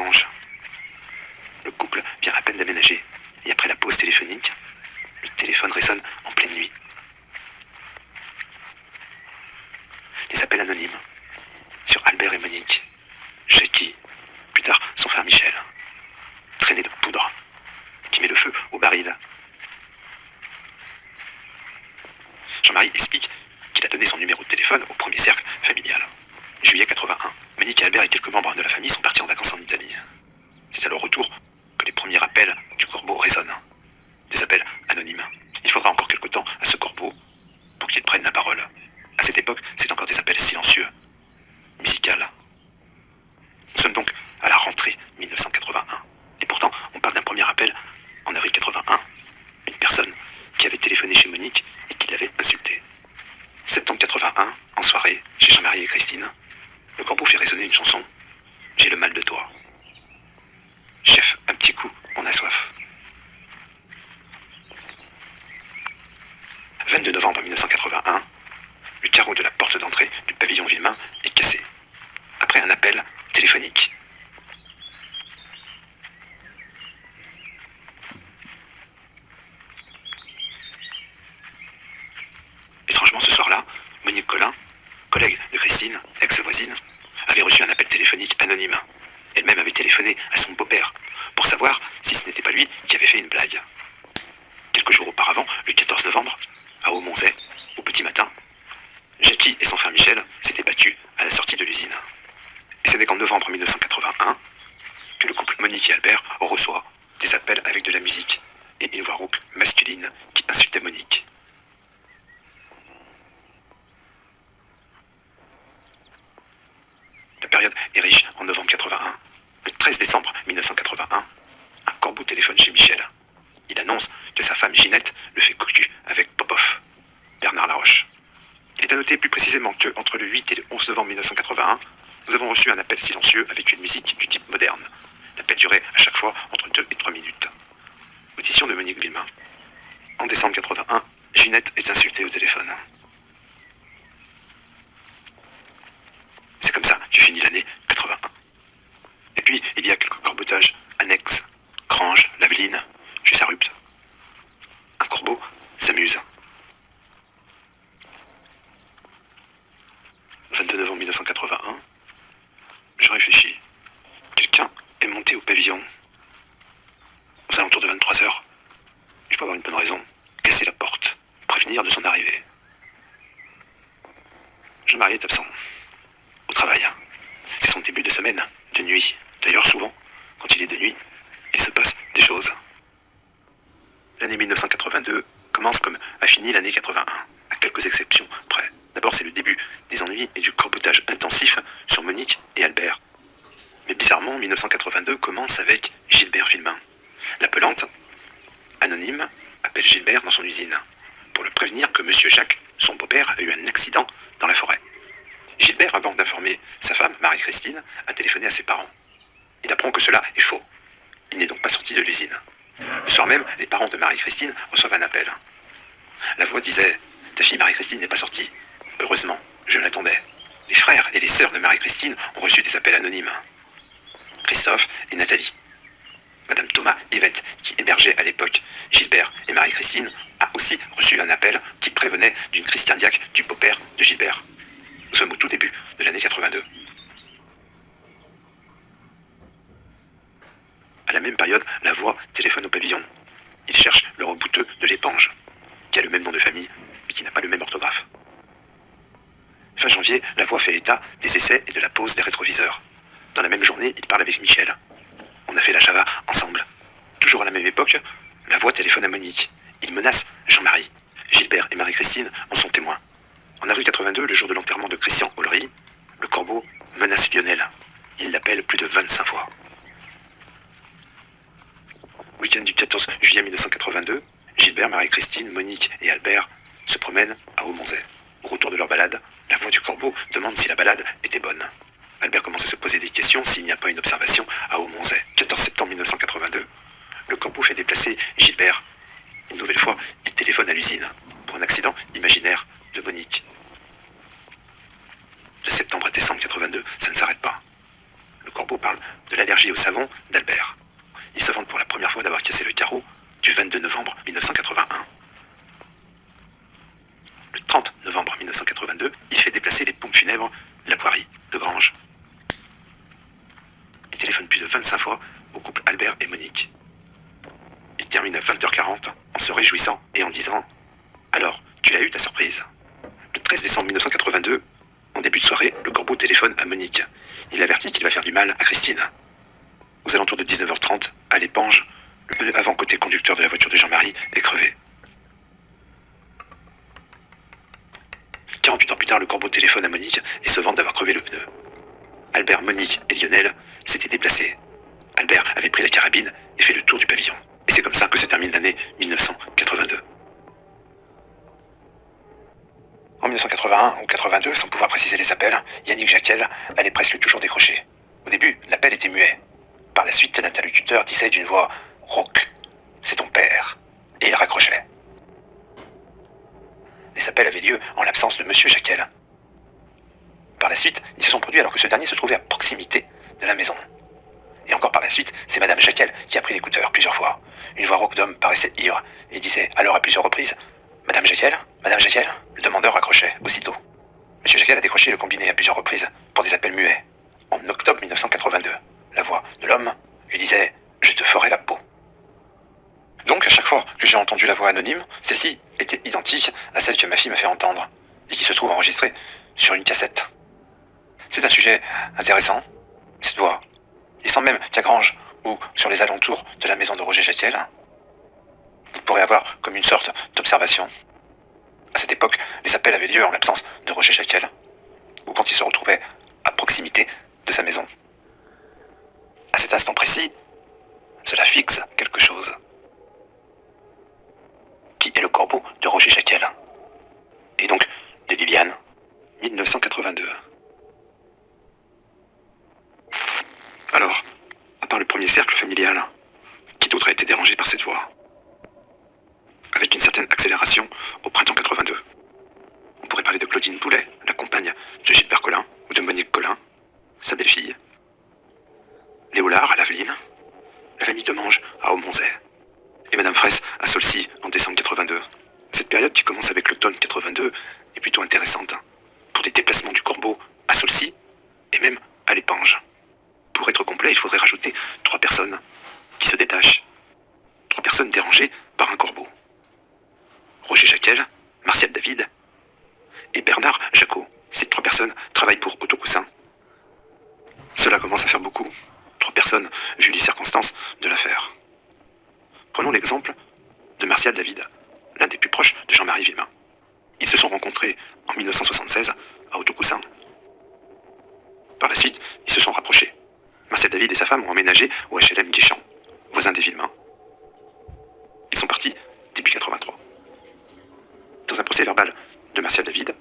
étrange. Le couple vient à peine d'aménager, et après la pause téléphonique, le téléphone résonne en pleine nuit. Des appels anonymes sur Albert et Monique, Jackie, plus tard son frère Michel, traîné de poudre, qui met le feu au baril. Jean-Marie explique qu'il a donné son numéro de téléphone au premier cercle familial. Juillet 81, Monique et Albert et quelques membres de la famille sont partis en vacances en Italie. C'est à leur retour que les premiers appels du corbeau résonnent. Des appels anonymes. Il faudra encore quelque temps à ce corbeau pour qu'il prenne la parole. À cette époque, c'est encore des appels silencieux, musicales. Nous sommes donc à la rentrée 1981. Et pourtant, on parle d'un premier appel en avril 81. Une personne qui avait téléphoné chez Monique et qui l'avait insultée. Septembre 81, en soirée, chez Jean-Marie et Christine, le corbeau fait résonner une chanson. J'ai le mal de toi. Chef, un petit coup, on a soif. 22 novembre 1981, le carreau de la porte d'entrée du pavillon Villemain est cassé. Après un appel téléphonique. Étrangement, ce soir-là, Monique Collin, collègue de Christine, ex-voisine, avait reçu un appel téléphonique anonyme. Elle-même avait téléphoné à son beau-père pour savoir si ce n'était pas lui qui avait fait une blague. Quelques jours auparavant, le 14 novembre, à Aumonzey, au petit matin, Jackie et son frère Michel s'étaient battus à la sortie de l'usine. Et ce n'est qu'en novembre 1981 que le couple Monique et Albert reçoit des appels avec de la musique et une voix rauque masculine qui insultait Monique. La période est riche en novembre 81. Le 13 décembre 1981, un corbeau téléphone chez Michel. Il annonce que sa femme Ginette le fait cocu avec Popov, Bernard Laroche. Il est à noter plus précisément que, entre le 8 et le 11 novembre 1981, nous avons reçu un appel silencieux avec une musique du type moderne. L'appel durait à chaque fois entre 2 et 3 minutes. Audition de Monique Villemain. En décembre 81, Ginette est insultée au téléphone. C'est comme ça que finit l'année 81. Et puis, il y a quelques corbotages annexes. Grange, Laveline, Jussarrupt. Un corbeau s'amuse. 22 novembre 1981, je réfléchis. Quelqu'un est monté au pavillon aux alentours de 23h. Je peux avoir une bonne raison. Casser la porte, prévenir de son arrivée. Jean-Marie est absent. Au travail. C'est son début de semaine, de nuit. D'ailleurs, souvent, quand il est de nuit, il se passe des choses. L'année 1982 commence comme a fini l'année 81, à quelques exceptions près. D'abord, c'est le début des ennuis et du corbotage intensif sur Monique et Albert. Mais bizarrement, 1982 commence avec Gilbert Villemain. L'appelante, anonyme, appelle Gilbert dans son usine pour le prévenir que Monsieur Jacques, son beau-père, a eu un accident dans la forêt. Gilbert, avant d'informer sa femme, Marie-Christine, a téléphoné à ses parents. Il apprend que cela est faux. Il n'est donc pas sorti de l'usine. Le soir même, les parents de Marie-Christine reçoivent un appel. La voix disait « Ta fille Marie-Christine n'est pas sortie. Heureusement, je l'attendais. » Les frères et les sœurs de Marie-Christine ont reçu des appels anonymes. Christophe et Nathalie. Madame Thomas Yvette, qui hébergeait à l'époque Gilbert et Marie-Christine, a aussi reçu un appel qui prévenait d'une crise cardiaque du beau-père de Gilbert. Nous sommes au tout début de l'année 82. À la même période, la voix téléphone au pavillon. Il cherche le rebouteux de l'épange, qui a le même nom de famille, mais qui n'a pas le même orthographe. Fin janvier, la voix fait état des essais et de la pose des rétroviseurs. Dans la même journée, il parle avec Michel. On a fait la Java ensemble. Toujours à la même époque, la voix téléphone à Monique. Il menace Jean-Marie. Gilbert et Marie-Christine en sont témoins. En avril 82, le jour de l'enterrement de Christian Ollery, le corbeau menace Lionel. Il l'appelle plus de 25 fois. Week-end du 14 juillet 1982, Gilbert, Marie-Christine, Monique et Albert se promènent à Aumonzey. Au retour de leur balade, la voix du corbeau demande si la balade était bonne. Albert commence à se poser des questions s'il n'y a pas une observation à Aumonzey. 14 septembre 1982, le corbeau fait déplacer Gilbert. Une nouvelle fois, il téléphone à l'usine pour un accident imaginaire de Monique. De septembre à décembre 82, ça ne s'arrête pas. Le corbeau corbeau parle de l'allergie au savon d'Albert. Il se vante pour la première fois d'avoir cassé le carreau du 22 novembre 1981. Le 30 novembre 1982, il fait déplacer les pompes funèbres La Poirie de Granges. Il téléphone plus de 25 fois au couple Albert et Monique. Il termine à 20h40 en se réjouissant et en disant « Alors, tu l'as eu ta surprise ?» Le 13 décembre 1982, en début de soirée, le corbeau téléphone à Monique. Il avertit qu'il va faire du mal à Christine. Aux alentours de 19h30, à l'Épange, le pneu avant côté conducteur de la voiture de Jean-Marie est crevé. 48 ans plus tard, le corbeau téléphone à Monique et se vante d'avoir crevé le pneu. Albert, Monique et Lionel s'étaient déplacés. Albert avait pris la carabine et fait le tour du pavillon. Et c'est comme ça que se termine l'année 1982. En 1981 ou 82, sans pouvoir préciser les appels, Yannick Jacquel allait presque toujours décrocher. Au début, l'appel était muet. Par la suite, l'interlocuteur disait d'une voix rauque « C'est ton père » et il raccrochait. Les appels avaient lieu en l'absence de Monsieur Jacquel. Par la suite, ils se sont produits alors que ce dernier se trouvait à proximité de la maison. Et encore par la suite, c'est Madame Jacquel qui a pris l'écouteur plusieurs fois. Une voix rauque d'homme paraissait ivre et disait alors à plusieurs reprises « Madame Jacquel ? Madame Jacquel ?» Le demandeur raccrochait aussitôt. Monsieur Jacquel a décroché le combiné à plusieurs reprises pour des appels muets. En octobre 1982, la voix de l'homme lui disait « Je te ferai la peau ». Donc, à chaque fois que j'ai entendu la voix anonyme, celle-ci était identique à celle que ma fille m'a fait entendre et qui se trouve enregistrée sur une cassette. C'est un sujet intéressant, cette voix. Il semble même qu'à Granges ou sur les alentours de la maison de Roger Jacquel, vous pourrez avoir comme une sorte d'observation. À cette époque, les appels avaient lieu en l'absence de Roger Jacquel, ou quand il se retrouvait à proximité de sa maison. À cet instant précis, cela fixe quelque chose. Qui est le corbeau de Roger Jacquel? Et donc de Liliane, 1982. Alors, à part le premier cercle familial, qui d'autre a été dérangé par cette voix? Avec une certaine accélération au printemps 82. On pourrait parler de Claudine Boulet, la compagne de Gilbert Collin, ou de Monique Collin, sa belle-fille. Léolard à Laveline, la famille Demange à Aumonzay, et Madame Fraisse à Saulcy en décembre 82. Cette période qui commence avec l'automne 82 est plutôt intéressante, pour des déplacements du corbeau à Saulcy et même à l'Épange. Pour être complet, il faudrait rajouter 3 personnes qui se détachent. 3 personnes dérangées par un corbeau. Roger Jacquel, Martial David et Bernard Jacot. Ces 3 personnes travaillent pour Autocoussin. Cela commence à faire beaucoup. 3 personnes, vu les circonstances de l'affaire. Prenons l'exemple de Martial David, l'un des plus proches de Jean-Marie Villemain. Ils se sont rencontrés en 1976 à Autocoussin. Par la suite, ils se sont rapprochés. Martial David et sa femme ont emménagé au HLM Guéchamp, voisin des Villemain. Ils sont partis début 83. Dans un procès verbal de Martial David,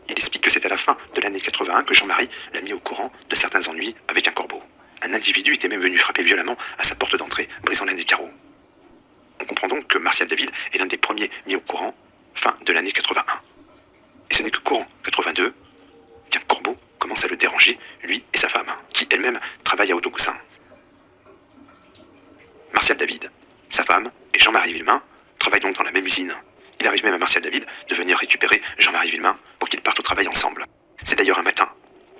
il explique que c'est à la fin de l'année 81 que Jean-Marie l'a mis au courant de certains ennuis avec un corbeau. Un individu était même venu frapper violemment à sa porte d'entrée, brisant l'un des carreaux. On comprend donc que Martial David est l'un des premiers mis au courant, fin de l'année 81. Et ce n'est que courant 82 qu'un corbeau commence à le déranger, lui et sa femme, qui elle-même travaille à Autocoussin. Martial David, sa femme et Jean-Marie Villemain travaillent donc dans la même usine. Il arrive même à Martial David de venir récupérer Jean-Marie Villemain pour qu'ils partent au travail ensemble. C'est d'ailleurs un matin,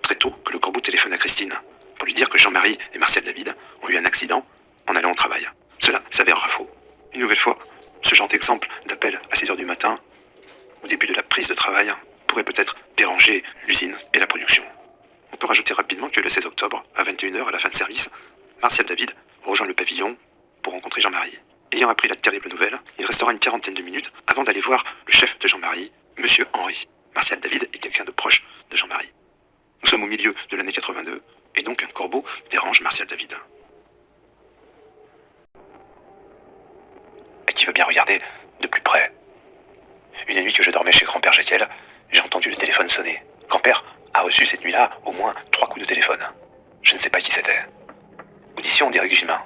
très tôt, que le corbeau téléphone à Christine pour lui dire que Jean-Marie et Martial David ont eu un accident en allant au travail. Cela s'avérera faux. Une nouvelle fois, ce genre d'exemple d'appel à 6 h du matin, au début de la prise de travail, pourrait peut-être déranger l'usine et la production. On peut rajouter rapidement que le 16 octobre, à 21 h, à la fin de service, Martial David rejoint le pavillon pour rencontrer Jean-Marie. Ayant appris la terrible nouvelle, il restera une quarantaine de minutes avant d'aller voir le chef de Jean-Marie, Monsieur Henri. Martial David est quelqu'un de proche de Jean-Marie. Nous sommes au milieu de l'année 82, et donc un corbeau dérange Martial David. Et qui veut bien regarder de plus près. Une nuit que je dormais chez grand-père Jacquel, j'ai entendu le téléphone sonner. Grand-père a reçu cette nuit-là au moins 3 coups de téléphone. Je ne sais pas qui c'était. Audition d'Éric Villemain.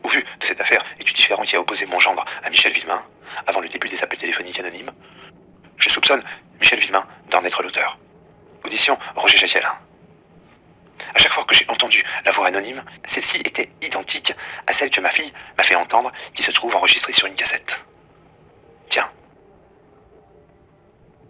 Au vu de cette affaire et du différend qui a opposé mon gendre à Michel Villemain, avant le début des appels téléphoniques anonymes, je soupçonne Michel Villemain d'en être l'auteur. Audition Roger Jacquel. À chaque fois que j'ai entendu la voix anonyme, celle-ci était identique à celle que ma fille m'a fait entendre, qui se trouve enregistrée sur une cassette.